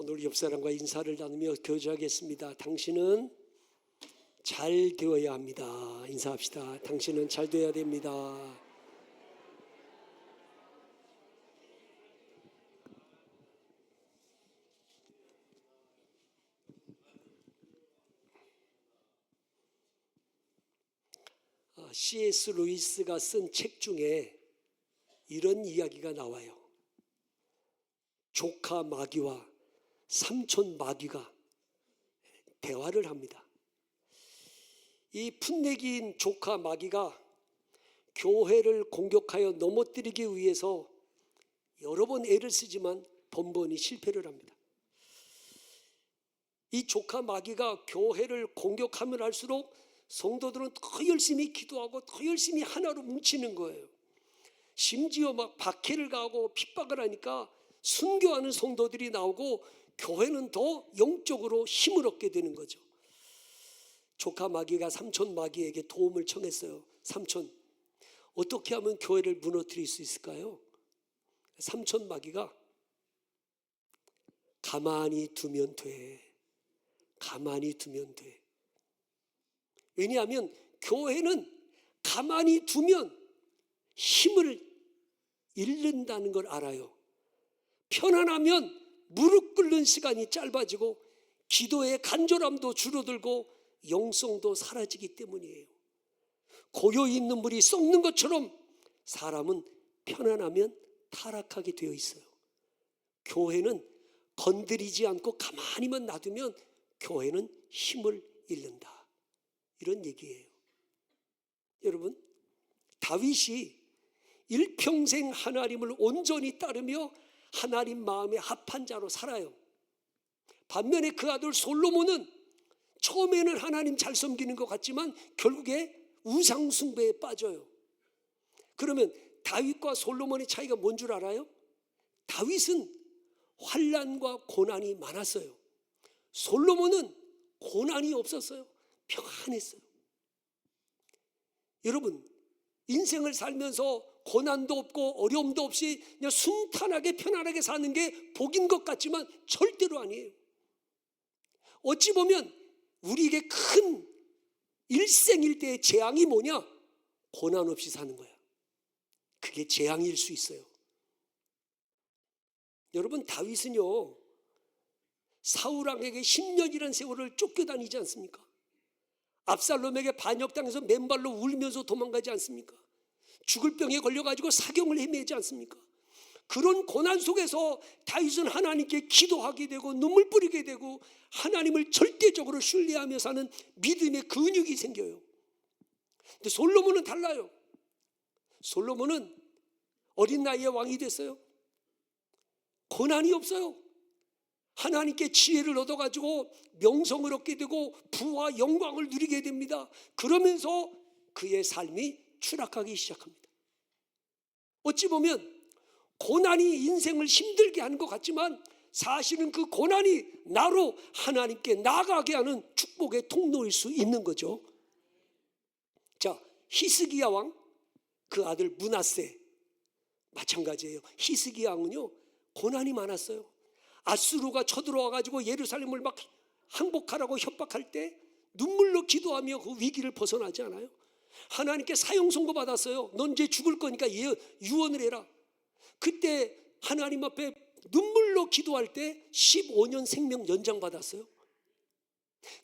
오늘 옆사람과 인사를 나누며 교제하겠습니다. 당신은 잘 되어야 합니다. 인사합시다. 당신은 잘 되어야 됩니다. C.S. 루이스가 쓴 책 중에 이런 이야기가 나와요. 조카 마귀와 삼촌 마귀가 대화를 합니다. 이 풋내기인 조카 마귀가 교회를 공격하여 넘어뜨리기 위해서 여러 번 애를 쓰지만 번번이 실패를 합니다. 이 조카 마귀가 교회를 공격하면 할수록 성도들은 더 열심히 기도하고 더 열심히 하나로 뭉치는 거예요. 심지어 막 박해를 가하고 핍박을 하니까 순교하는 성도들이 나오고 교회는 더 영적으로 힘을 얻게 되는 거죠. 조카 마귀가 삼촌 마귀에게 도움을 청했어요. 삼촌, 어떻게 하면 교회를 무너뜨릴 수 있을까요? 삼촌 마귀가 가만히 두면 돼. 가만히 두면 돼. 왜냐하면 교회는 가만히 두면 힘을 잃는다는 걸 알아요. 편안하면 무릎 꿇는 시간이 짧아지고 기도의 간절함도 줄어들고 영성도 사라지기 때문이에요. 고요히 있는 물이 썩는 것처럼 사람은 편안하면 타락하게 되어 있어요. 교회는 건드리지 않고 가만히만 놔두면 교회는 힘을 잃는다. 이런 얘기예요. 여러분, 다윗이 일평생 하나님을 온전히 따르며 하나님 마음에 합한 자로 살아요. 반면에 그 아들 솔로몬은 처음에는 하나님 잘 섬기는 것 같지만 결국에 우상 숭배에 빠져요. 그러면 다윗과 솔로몬의 차이가 뭔 줄 알아요? 다윗은 환난과 고난이 많았어요. 솔로몬은 고난이 없었어요. 평안했어요. 여러분, 인생을 살면서 고난도 없고 어려움도 없이 그냥 순탄하게 편안하게 사는 게 복인 것 같지만 절대로 아니에요. 어찌 보면 우리에게 큰 일생일대의 재앙이 뭐냐? 고난 없이 사는 거야. 그게 재앙일 수 있어요. 여러분, 다윗은요 사울 왕에게 10년이라는 세월을 쫓겨다니지 않습니까? 압살롬에게 반역당해서 맨발로 울면서 도망가지 않습니까? 죽을 병에 걸려가지고 사경을 헤매지 않습니까? 그런 고난 속에서 다윗은 하나님께 기도하게 되고 눈물 뿌리게 되고 하나님을 절대적으로 신뢰하며 사는 믿음의 근육이 생겨요. 근데 솔로몬은 달라요. 솔로몬은 어린 나이에 왕이 됐어요. 고난이 없어요. 하나님께 지혜를 얻어가지고 명성을 얻게 되고 부와 영광을 누리게 됩니다. 그러면서 그의 삶이 추락하기 시작합니다. 어찌 보면 고난이 인생을 힘들게 하는 것 같지만 사실은 그 고난이 나로 하나님께 나아가게 하는 축복의 통로일 수 있는 거죠. 자, 히스기야 왕, 그 아들 므낫세 마찬가지예요. 히스기야 왕은요 고난이 많았어요. 아수르가 쳐들어와가지고 예루살렘을 막 항복하라고 협박할 때 눈물로 기도하며 그 위기를 벗어나지 않아요? 하나님께 사형 선고 받았어요. 넌 이제 죽을 거니까 유언을 해라. 그때 하나님 앞에 눈물로 기도할 때 15년 생명 연장 받았어요.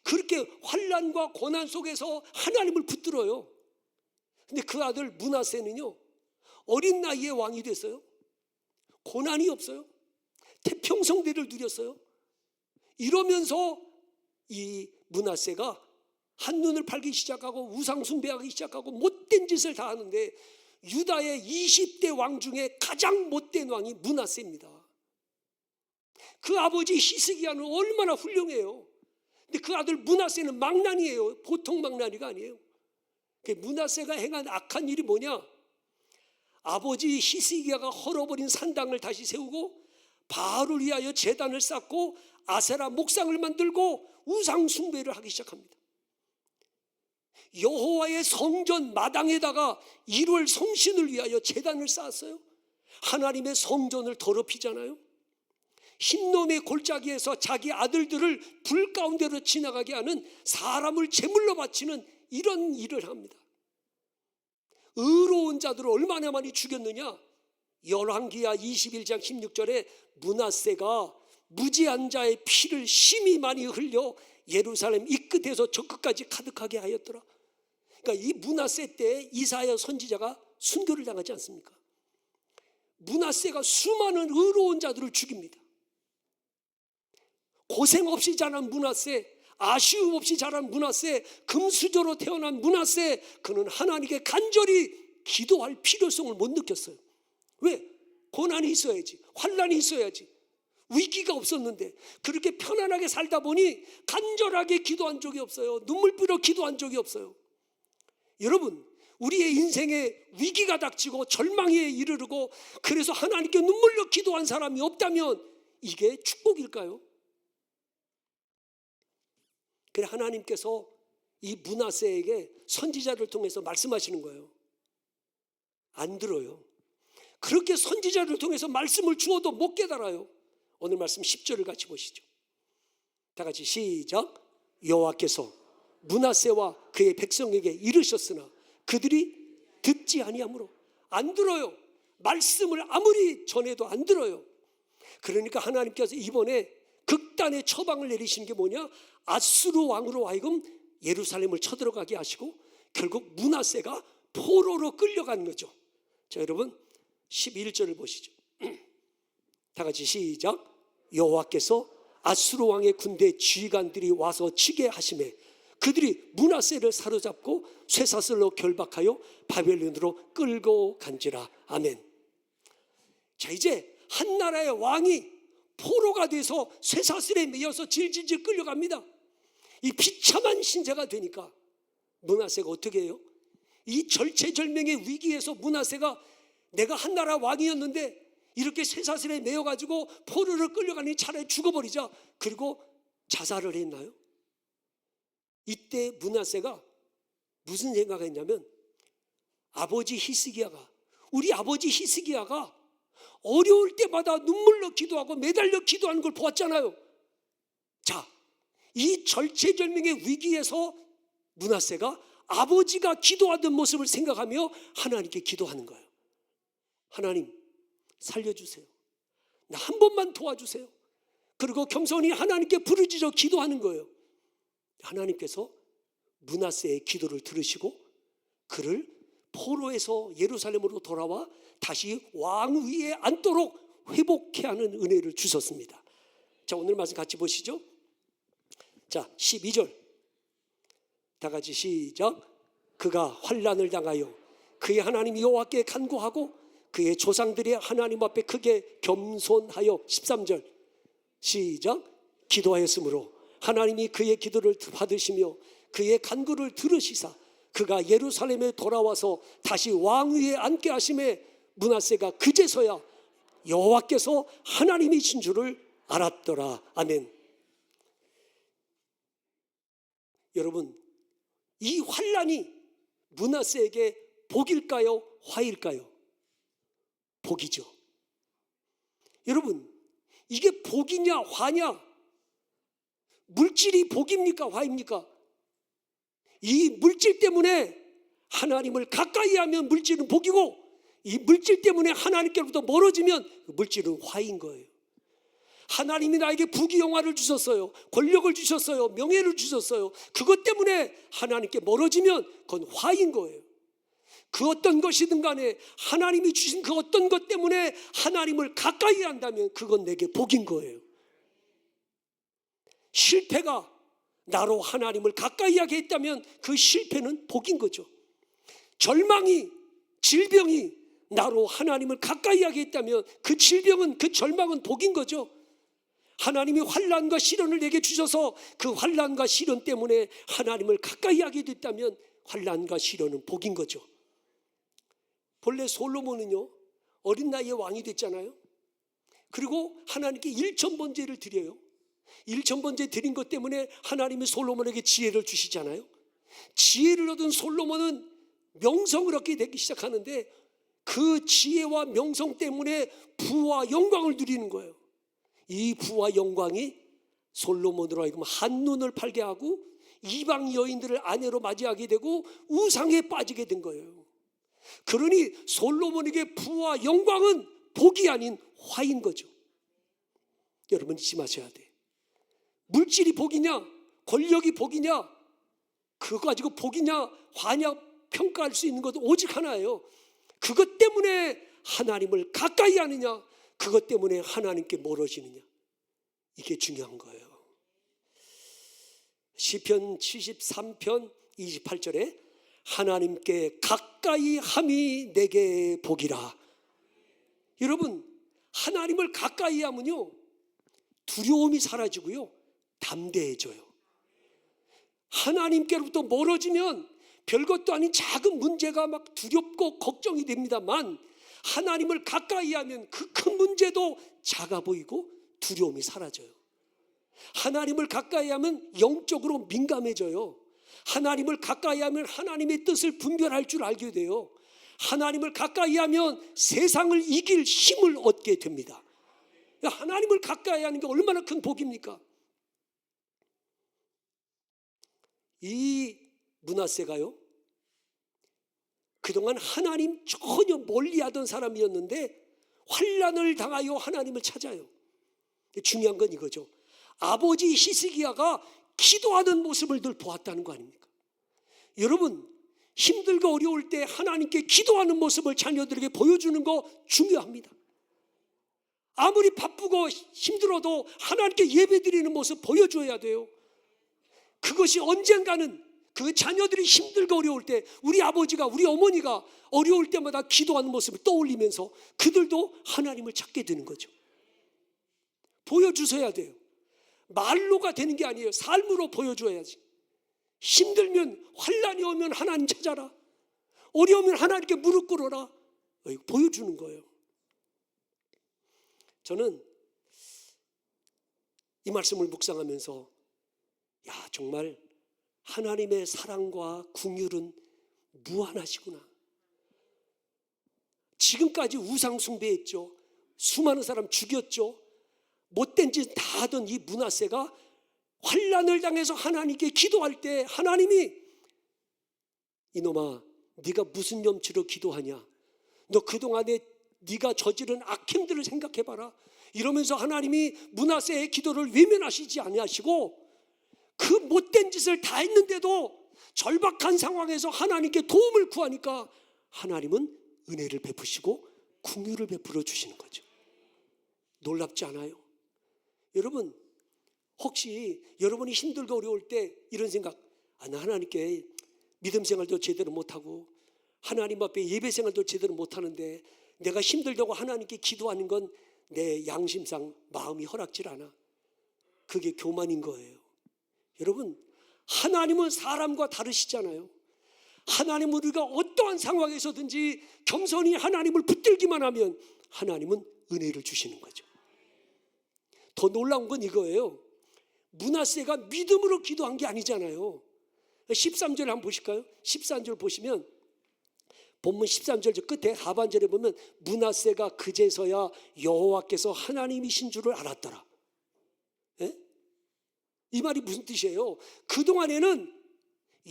그렇게 환난과 고난 속에서 하나님을 붙들어요. 근데 그 아들 므낫세는요 어린 나이에 왕이 됐어요. 고난이 없어요. 태평성대를 누렸어요. 이러면서 이 므낫세가 한눈을 팔기 시작하고 우상 숭배하기 시작하고 못된 짓을 다 하는데 유다의 20대 왕 중에 가장 못된 왕이 므낫세입니다. 그 아버지 히스기야는 얼마나 훌륭해요. 근데 그 아들 므낫세는 망나니예요. 보통 망나니가 아니에요. 므낫세가 행한 악한 일이 뭐냐? 아버지 히스기야가 헐어버린 산당을 다시 세우고 바알을 위하여 제단을 쌓고 아세라 목상을 만들고 우상 숭배를 하기 시작합니다. 여호와의 성전 마당에다가 1월 성신을 위하여 제단을 쌓았어요. 하나님의 성전을 더럽히잖아요. 흰놈의 골짜기에서 자기 아들들을 불 가운데로 지나가게 하는, 사람을 제물로 바치는 이런 일을 합니다. 의로운 자들을 얼마나 많이 죽였느냐? 열왕기하 21장 16절에 므낫세가 무지한 자의 피를 심히 많이 흘려 예루살렘 이 끝에서 저 끝까지 가득하게 하였더라. 그러니까 이 므낫세 때 이사야 선지자가 순교를 당하지 않습니까? 므낫세가 수많은 의로운 자들을 죽입니다. 고생 없이 자란 므낫세, 아쉬움 없이 자란 므낫세, 금수저로 태어난 므낫세, 그는 하나님께 간절히 기도할 필요성을 못 느꼈어요. 왜? 고난이 있어야지, 환난이 있어야지. 위기가 없었는데 그렇게 편안하게 살다 보니 간절하게 기도한 적이 없어요. 눈물 뿌려 기도한 적이 없어요. 여러분, 우리의 인생에 위기가 닥치고 절망에 이르르고 그래서 하나님께 눈물로 기도한 사람이 없다면 이게 축복일까요? 그래, 하나님께서 이 므낫세에게 선지자를 통해서 말씀하시는 거예요. 안 들어요. 그렇게 선지자를 통해서 말씀을 주어도 못 깨달아요. 오늘 말씀 10절을 같이 보시죠. 다 같이 시작. 여호와께서 므낫세와 그의 백성에게 이르셨으나 그들이 듣지 아니하므로. 안 들어요. 말씀을 아무리 전해도 안 들어요. 그러니까 하나님께서 이번에 극단의 처방을 내리신 게 뭐냐? 아수르 왕으로 하여금 예루살렘을 쳐들어가게 하시고 결국 므낫세가 포로로 끌려가는 거죠. 자, 여러분 11절을 보시죠. 다 같이 시작. 여호와께서 아수르 왕의 군대 지휘관들이 와서 치게 하심에 그들이 므낫세를 사로잡고 쇠사슬로 결박하여 바벨론으로 끌고 간지라. 아멘. 자, 이제 한 나라의 왕이 포로가 돼서 쇠사슬에 매여서 질질질 끌려갑니다. 이 비참한 신세가 되니까 므낫세가 어떻게 해요? 이 절체절명의 위기에서 므낫세가 내가 한 나라 왕이었는데 이렇게 쇠사슬에 매여가지고 포로를 끌려가니 차라리 죽어버리자. 그리고 자살을 했나요? 이때 므낫세가 무슨 생각을 했냐면, 아버지 히스기야가, 우리 아버지 히스기야가 어려울 때마다 눈물로 기도하고 매달려 기도하는 걸 보았잖아요. 자, 이 절체절명의 위기에서 므낫세가 아버지가 기도하던 모습을 생각하며 하나님께 기도하는 거예요. 하나님 살려주세요. 나 한 번만 도와주세요. 그리고 겸손히 하나님께 부르짖어 기도하는 거예요. 하나님께서 므낫세의 기도를 들으시고 그를 포로에서 예루살렘으로 돌아와 다시 왕위에 앉도록 회복케 하는 은혜를 주셨습니다. 자, 오늘 말씀 같이 보시죠. 자, 12절 다 같이 시작. 그가 환난을 당하여 그의 하나님 여호와께 간구하고 그의 조상들의 하나님 앞에 크게 겸손하여 13절 시작. 기도하였으므로 하나님이 그의 기도를 받으시며 그의 간구를 들으시사 그가 예루살렘에 돌아와서 다시 왕위에 앉게 하심에 므낫세가 그제서야 여호와께서 하나님이신 줄을 알았더라. 아멘. 여러분, 이 환난이 므낫세에게 복일까요? 화일까요? 복이죠. 여러분, 이게 복이냐 화냐? 물질이 복입니까 화입니까? 이 물질 때문에 하나님을 가까이 하면 물질은 복이고, 이 물질 때문에 하나님께로부터 멀어지면 물질은 화인 거예요. 하나님이 나에게 부귀영화를 주셨어요. 권력을 주셨어요. 명예를 주셨어요. 그것 때문에 하나님께 멀어지면 그건 화인 거예요. 그 어떤 것이든 간에 하나님이 주신 그 어떤 것 때문에 하나님을 가까이 한다면 그건 내게 복인 거예요. 실패가 나로 하나님을 가까이 하게 했다면 그 실패는 복인 거죠. 절망이, 질병이 나로 하나님을 가까이 하게 했다면 그 질병은, 그 절망은 복인 거죠. 하나님이 환난과 시련을 내게 주셔서 그 환난과 시련 때문에 하나님을 가까이 하게 됐다면 환난과 시련은 복인 거죠. 본래 솔로몬은요, 어린 나이에 왕이 됐잖아요. 그리고 하나님께 일천번제를 드려요. 일천번제 드린 것 때문에 하나님이 솔로몬에게 지혜를 주시잖아요. 지혜를 얻은 솔로몬은 명성을 얻게 되기 시작하는데 그 지혜와 명성 때문에 부와 영광을 누리는 거예요. 이 부와 영광이 솔로몬으로 하여금 한눈을 팔게 하고 이방 여인들을 아내로 맞이하게 되고 우상에 빠지게 된 거예요. 그러니 솔로몬에게 부와 영광은 복이 아닌 화인 거죠. 여러분 잊지 마셔야 돼. 물질이 복이냐 권력이 복이냐 그거 가지고 복이냐 화냐 평가할 수 있는 것도 오직 하나예요. 그것 때문에 하나님을 가까이 하느냐 그것 때문에 하나님께 멀어지느냐, 이게 중요한 거예요. 시편 73편 28절에 하나님께 가까이 함이 내게 복이라. 여러분 하나님을 가까이 하면요 두려움이 사라지고요 담대해져요. 하나님께로부터 멀어지면 별것도 아닌 작은 문제가 막 두렵고 걱정이 됩니다만 하나님을 가까이 하면 그 큰 문제도 작아 보이고 두려움이 사라져요. 하나님을 가까이 하면 영적으로 민감해져요. 하나님을 가까이 하면 하나님의 뜻을 분별할 줄 알게 돼요. 하나님을 가까이 하면 세상을 이길 힘을 얻게 됩니다. 하나님을 가까이 하는 게 얼마나 큰 복입니까? 이 므낫세가요 그동안 하나님 전혀 멀리하던 사람이었는데 환난을 당하여 하나님을 찾아요. 중요한 건 이거죠. 아버지 히스기야가 기도하는 모습을 늘 보았다는 거 아닙니까? 여러분 힘들고 어려울 때 하나님께 기도하는 모습을 자녀들에게 보여주는 거 중요합니다. 아무리 바쁘고 힘들어도 하나님께 예배드리는 모습 보여줘야 돼요. 그것이 언젠가는 그 자녀들이 힘들고 어려울 때 우리 아버지가 우리 어머니가 어려울 때마다 기도하는 모습을 떠올리면서 그들도 하나님을 찾게 되는 거죠. 보여주셔야 돼요. 말로가 되는 게 아니에요. 삶으로 보여줘야지. 힘들면 환난이 오면 하나님 찾아라. 어려우면 하나님께 무릎 꿇어라. 보여주는 거예요. 저는 이 말씀을 묵상하면서 야 정말 하나님의 사랑과 긍휼은 무한하시구나. 지금까지 우상 숭배했죠. 수많은 사람 죽였죠. 못된 짓 다 하던 이 므낫세가 환난을 당해서 하나님께 기도할 때 하나님이 이놈아 네가 무슨 염치로 기도하냐, 너 그동안에 네가 저지른 악행들을 생각해봐라 이러면서 하나님이 므낫세의 기도를 외면하시지 아니하시고 그 못된 짓을 다 했는데도 절박한 상황에서 하나님께 도움을 구하니까 하나님은 은혜를 베푸시고 긍휼을 베풀어 주시는 거죠. 놀랍지 않아요? 여러분 혹시 여러분이 힘들고 어려울 때 이런 생각, 나 하나님께 믿음 생활도 제대로 못하고 하나님 앞에 예배 생활도 제대로 못하는데 내가 힘들다고 하나님께 기도하는 건 내 양심상 마음이 허락질 않아. 그게 교만인 거예요. 여러분 하나님은 사람과 다르시잖아요. 하나님은 우리가 어떠한 상황에서든지 겸손히 하나님을 붙들기만 하면 하나님은 은혜를 주시는 거죠. 더 놀라운 건 이거예요. 므낫세가 믿음으로 기도한 게 아니잖아요. 13절 한번 보실까요? 13절 보시면 본문 13절 끝에 하반절에 보면 므낫세가 그제서야 여호와께서 하나님이신 줄을 알았더라. 예? 이 말이 무슨 뜻이에요? 그동안에는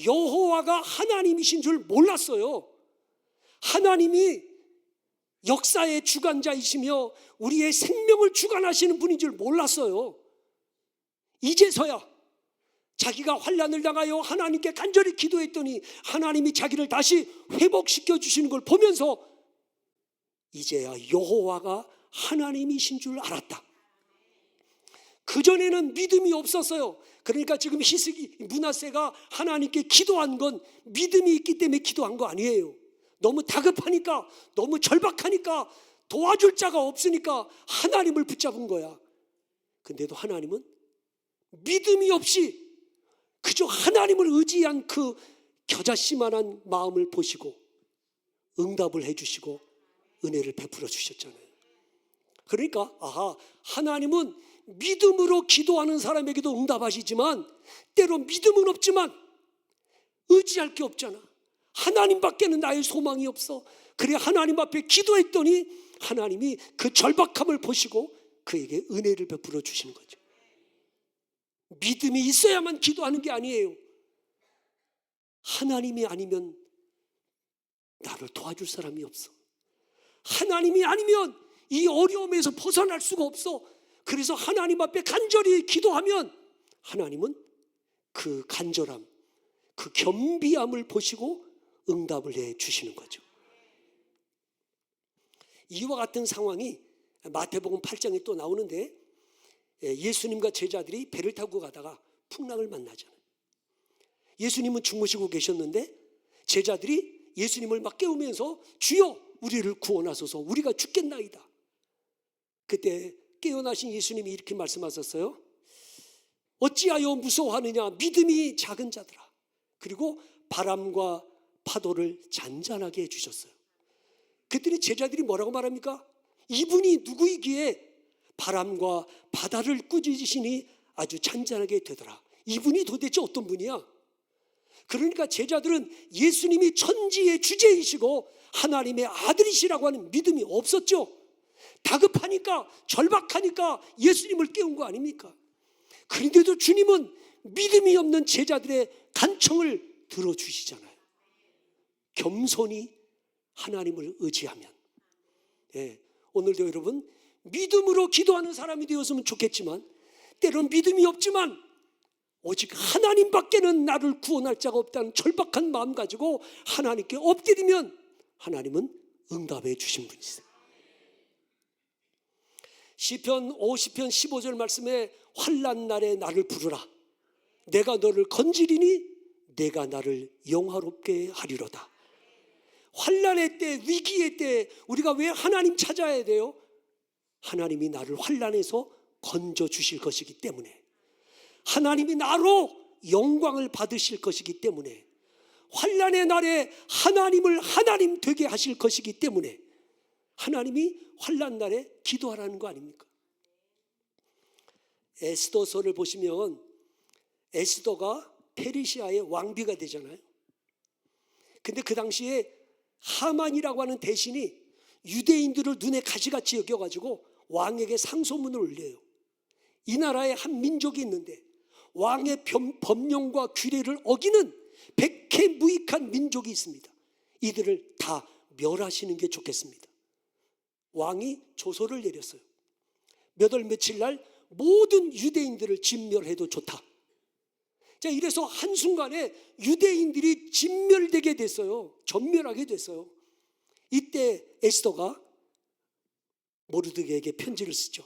여호와가 하나님이신 줄 몰랐어요. 하나님이 역사의 주관자이시며 우리의 생명을 주관하시는 분인 줄 몰랐어요. 이제서야 자기가 환난을 당하여 하나님께 간절히 기도했더니 하나님이 자기를 다시 회복시켜 주시는 걸 보면서 이제야 여호와가 하나님이신 줄 알았다. 그전에는 믿음이 없었어요. 그러니까 지금 므낫세가 하나님께 기도한 건 믿음이 있기 때문에 기도한 거 아니에요. 너무 다급하니까, 너무 절박하니까, 도와줄 자가 없으니까 하나님을 붙잡은 거야. 근데도 하나님은 믿음이 없이 그저 하나님을 의지한 그 겨자씨만한 마음을 보시고 응답을 해주시고 은혜를 베풀어 주셨잖아요. 그러니까 하나님은 믿음으로 기도하는 사람에게도 응답하시지만 때로 믿음은 없지만 의지할 게 없잖아. 하나님밖에는 나의 소망이 없어. 그래 하나님 앞에 기도했더니 하나님이 그 절박함을 보시고 그에게 은혜를 베풀어 주시는 거죠. 믿음이 있어야만 기도하는 게 아니에요. 하나님이 아니면 나를 도와줄 사람이 없어. 하나님이 아니면 이 어려움에서 벗어날 수가 없어. 그래서 하나님 앞에 간절히 기도하면 하나님은 그 간절함, 그 겸비함을 보시고 응답을 해 주시는 거죠. 이와 같은 상황이 마태복음 8장에 또 나오는데, 예수님과 제자들이 배를 타고 가다가 풍랑을 만나잖아요. 예수님은 주무시고 계셨는데 제자들이 예수님을 막 깨우면서 주여 우리를 구원하소서, 우리가 죽겠나이다. 그때 깨어나신 예수님이 이렇게 말씀하셨어요. 어찌하여 무서워하느냐, 믿음이 작은 자들아. 그리고 바람과 파도를 잔잔하게 해주셨어요. 그랬더니 제자들이 뭐라고 말합니까? 이분이 누구이기에 바람과 바다를 꾸짖으시니 아주 잔잔하게 되더라. 이분이 도대체 어떤 분이야? 그러니까 제자들은 예수님이 천지의 주제이시고 하나님의 아들이시라고 하는 믿음이 없었죠. 다급하니까, 절박하니까 예수님을 깨운 거 아닙니까? 그런데도 주님은 믿음이 없는 제자들의 간청을 들어주시잖아요. 겸손히 하나님을 의지하면. 오늘도 여러분 믿음으로 기도하는 사람이 되었으면 좋겠지만, 때론 믿음이 없지만 오직 하나님밖에는 나를 구원할 자가 없다는 절박한 마음 가지고 하나님께 엎드리면 하나님은 응답해 주신 분이세요. 시편 50편 15절 말씀에 환난 날에 나를 부르라. 내가 너를 건지리니 내가 나를 영화롭게 하리로다. 환난의 때, 위기의 때 우리가 왜 하나님 찾아야 돼요? 하나님이 나를 환난에서 건져 주실 것이기 때문에, 하나님이 나로 영광을 받으실 것이기 때문에, 환난의 날에 하나님을 하나님 되게 하실 것이기 때문에 하나님이 환난 날에 기도하라는 거 아닙니까? 에스더서를 보시면 에스더가 페르시아의 왕비가 되잖아요. 근데 그 당시에 하만이라고 하는 대신이 유대인들을 눈에 가시같이 여겨가지고 왕에게 상소문을 올려요. 이 나라에 한 민족이 있는데 왕의 법령과 규례를 어기는 백해무익한 민족이 있습니다. 이들을 다 멸하시는 게 좋겠습니다. 왕이 조서를 내렸어요. 몇 월 며칠 날 모든 유대인들을 진멸해도 좋다. 자, 이래서 한순간에 유대인들이 진멸되게 됐어요. 전멸하게 됐어요. 이때 에스더가 모르드게에게 편지를 쓰죠.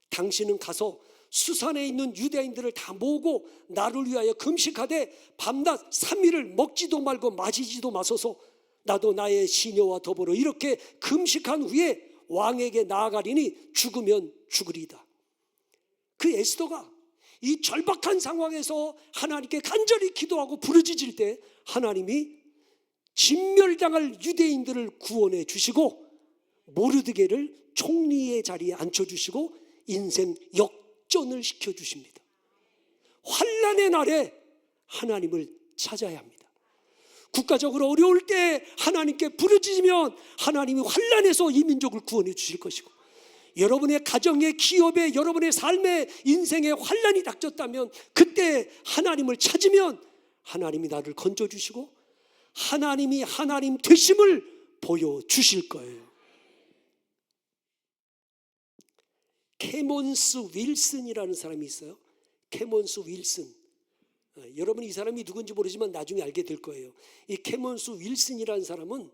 당신은 가서 수산에 있는 유대인들을 다 모으고 나를 위하여 금식하되 밤낮 3일을 먹지도 말고 마시지도 마소서. 나도 나의 시녀와 더불어 이렇게 금식한 후에 왕에게 나아가리니 죽으면 죽으리이다. 그 에스더가 이 절박한 상황에서 하나님께 간절히 기도하고 부르짖을 때 하나님이 진멸당할 유대인들을 구원해 주시고 모르드게를 총리의 자리에 앉혀주시고 인생 역전을 시켜주십니다. 환난의 날에 하나님을 찾아야 합니다. 국가적으로 어려울 때 하나님께 부르짖으면 하나님이 환난에서 이 민족을 구원해 주실 것이고, 여러분의 가정에, 기업에, 여러분의 삶에, 인생에 환난이 닥쳤다면 그때 하나님을 찾으면 하나님이 나를 건져주시고 하나님이 하나님 되심을 보여주실 거예요. 캐몬스 윌슨이라는 사람이 있어요. 캐몬스 윌슨. 여러분 이 사람이 누군지 모르지만 나중에 알게 될 거예요. 이 캐몬스 윌슨이라는 사람은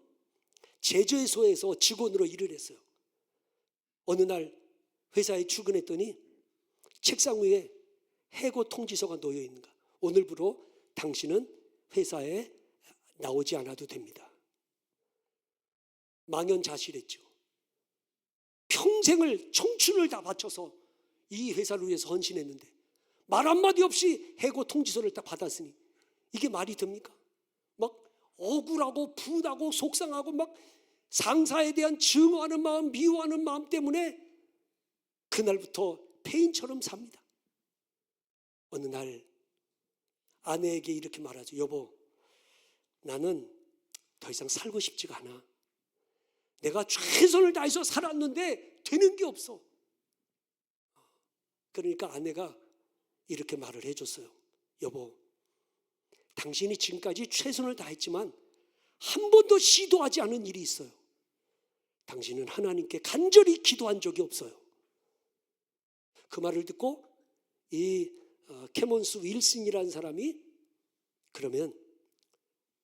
제조소에서 직원으로 일을 했어요. 어느 날 회사에 출근했더니 책상 위에 해고 통지서가 놓여 있는 거야. 오늘부로 당신은 회사에 나오지 않아도 됩니다. 망연자실했죠. 평생을 청춘을 다 바쳐서 이 회사를 위해서 헌신했는데 말 한마디 없이 해고 통지서를 딱 받았으니 이게 말이 됩니까? 막 억울하고 분하고 속상하고 막 상사에 대한 증오하는 마음, 미워하는 마음 때문에 그날부터 폐인처럼 삽니다. 어느 날 아내에게 이렇게 말하죠. 여보, 나는 더 이상 살고 싶지가 않아. 내가 최선을 다해서 살았는데 되는 게 없어. 그러니까 아내가 이렇게 말을 해줬어요. 여보, 당신이 지금까지 최선을 다했지만 한 번도 시도하지 않은 일이 있어요. 당신은 하나님께 간절히 기도한 적이 없어요. 그 말을 듣고 이 캐몬스 윌슨이라는 사람이 그러면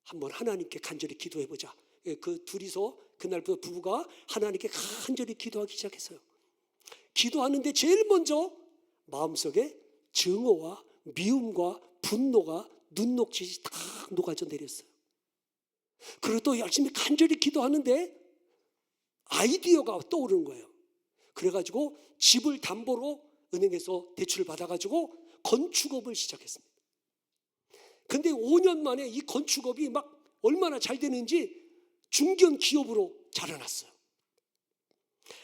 한번 하나님께 간절히 기도해보자. 그 둘이서 그날부터 부부가 하나님께 간절히 기도하기 시작했어요. 기도하는데 제일 먼저 마음속에 증오와 미움과 분노가 눈녹듯이 다 녹아져 내렸어요. 그리고 또 열심히 간절히 기도하는데 아이디어가 떠오르는 거예요. 그래가지고 집을 담보로 은행에서 대출을 받아가지고 건축업을 시작했습니다. 근데 5년 만에 이 건축업이 막 얼마나 잘 되는지 중견 기업으로 자라났어요.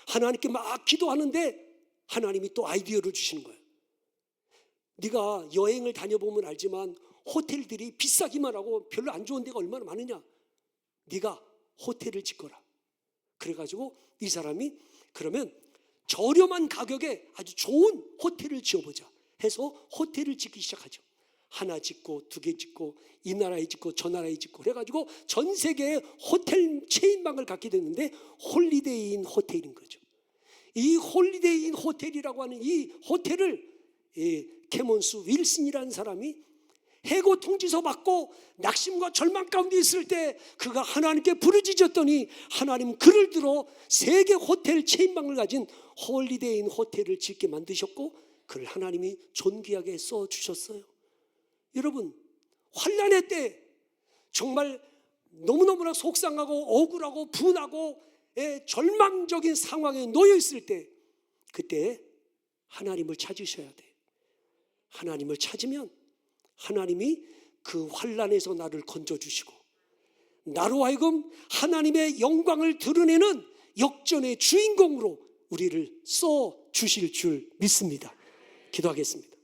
하나님께 막 기도하는데 하나님이 또 아이디어를 주시는 거예요. 네가 여행을 다녀보면 알지만 호텔들이 비싸기만 하고 별로 안 좋은 데가 얼마나 많으냐. 네가 호텔을 짓거라. 그래가지고 이 사람이 그러면 저렴한 가격에 아주 좋은 호텔을 지어보자 해서 호텔을 짓기 시작하죠. 하나 짓고 두 개 짓고 이 나라에 짓고 저 나라에 짓고 그래가지고 전 세계에 호텔 체인망을 갖게 됐는데 홀리데이 인 호텔인 거죠. 이 홀리데이 인 호텔이라고 하는 이 호텔을 캐몬스 윌슨이라는 사람이 해고 통지서 받고 낙심과 절망 가운데 있을 때 그가 하나님께 부르짖었더니 하나님 그를 들어 세계 호텔 체인망을 가진 홀리데이 인 호텔을 짓게 만드셨고 그를 하나님이 존귀하게 써주셨어요. 여러분, 환난의 때 정말 너무너무나 속상하고 억울하고 분하고 절망적인 상황에 놓여 있을 때 그때 하나님을 찾으셔야 돼. 하나님을 찾으면 하나님이 그 환난에서 나를 건져주시고 나로 하여금 하나님의 영광을 드러내는 역전의 주인공으로 우리를 써주실 줄 믿습니다. 기도하겠습니다.